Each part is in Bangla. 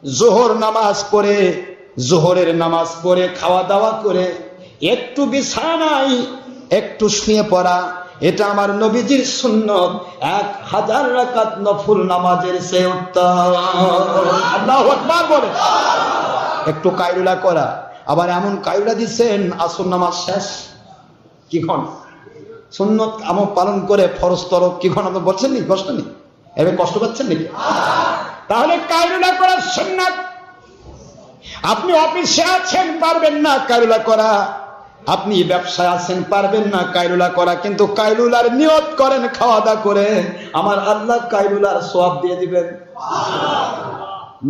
জোহর নামাজ পড়ে, জোহরের নামাজ পড়ে খাওয়া দাওয়া করে একটু বিছানায় একটু শুয়ে পড়া, এটা আমার নবীজির সুন্নত 1000 রাকাত নফল নামাজের চেয়ে উত্তম। আল্লাহু আকবার বলে। একটু কায়লুলা করা, আবার এমন কায়লুলা দিচ্ছেন আসর নামাজ শেষ কিখন সুন্নত আমল পালন করে ফরজ তরক কিখন আপনি বলছেন নি? কষ্ট নেই? এবার কষ্ট পাচ্ছেন নাকি? তাহলে কায়লুলা করার সুন্নাত। আপনি অফিসে আছেন পারবেন না কায়লুলা করা, আপনি ব্যবসায় আছেন পারবেন না কায়লুলা করা, কিন্তু কায়লুলার নিয়ত করেন খাওয়া দাওয়া করে, আমার আল্লাহ কায়লুলার সওয়াব দিয়ে দিবেন।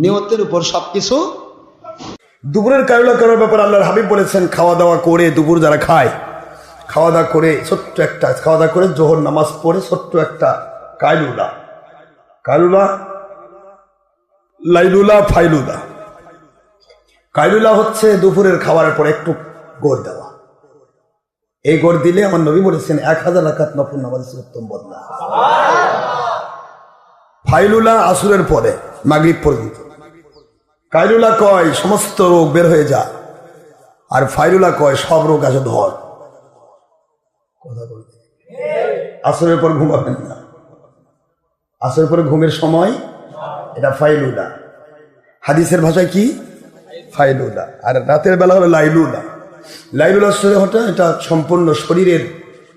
নিয়তের উপর সবকিছু। দুপুরের কায়লুলা করার ব্যাপারে আল্লাহর হাবিব বলেছেন, খাওয়া দাওয়া করে দুপুর যারা খায়, খাওয়া দাওয়া করে ছোট্ট একটা খাওয়া দাওয়া করে জোহর নামাজ পড়ে ছোট্ট একটা কায়লুলা, কায়লুলা লাইলুলা ফাইলুলা। কায়লুলা হচ্ছে দুপুরের খাবারের পর একটু গোড় দেওয়া। এই গোড় দিলে আমার নবী বলেছেন 1000 রাকাত নফল নামাজের উত্তম বদলা। ফাইলুলা আসরের পরে মাগরিব পর্যন্ত। কায়লুলা কয় সমস্ত রোগ বের হয়ে যায়, আর ফাইলুলা কয় সব রোগ আছে ধর। কথা বলতে আসরের পর ঘুমাবেন না, আসরের পরে ঘুমের সময়, এটা ফাইলুলা। হাদিসের ভাষায় কি? ফাইলুলা। আর রাতের বেলা হলো লাইলুলা। লাইলুলা হটা এটা সম্পূর্ণ শরীরের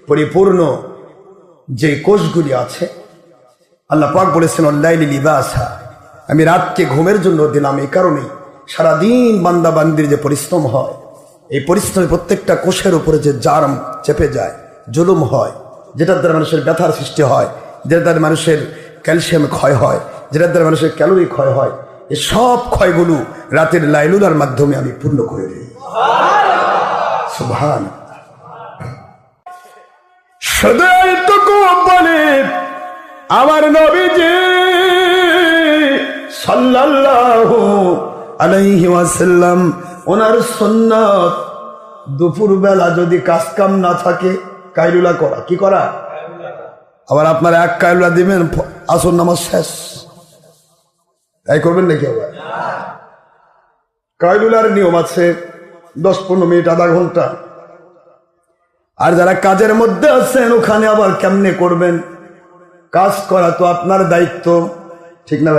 পরিপূর্ণ যে কোষগুলি আছে, আল্লাহ পাক বলেছেন অল্লাইলি লিবাসা, আমি রাতকে ঘুমের জন্য দিলাম। এই কারণেই সারাদিন বান্দা বান্দির যে পরিশ্রম হয়, এই পরিশ্রমের প্রত্যেকটা কোষের উপরে যে জারম চেপে যায়, জুলুম হয়, যেটার দ্বারা মানুষের ব্যথার সৃষ্টি হয়, যেটার দ্বারা মানুষের ক্যালসিয়াম ক্ষয় হয়, যেটার দ্বারা মানুষের ক্যালোরি ক্ষয় হয়, এই সব ক্ষয়গুলো রাতের লাইলুলার মাধ্যমে আমি পূর্ণ করে দিই। সুবহান। শুধু এইটুকু বলে আমার নবীজি সাল্লাল্লাহু আলাইহি ওয়াসাল্লাম ওনার সুন্নাত, দুপুর বেলা যদি কাজ কাম না থাকে কায়লুলা করা। কি করা? আবার আপনারা এক কায়লুলা দিবেন আসর নামাজ শেষ, তাই করবেন নাকি? আবার কায়লুলার নিয়ম আছে 10-15 মিনিট, আধা ঘন্টা। আর যারা কাজের মধ্যে আছেন ওখানে আবার কেমনে করবেন? কাজ করা তো আপনার দায়িত্ব, ঠিক না?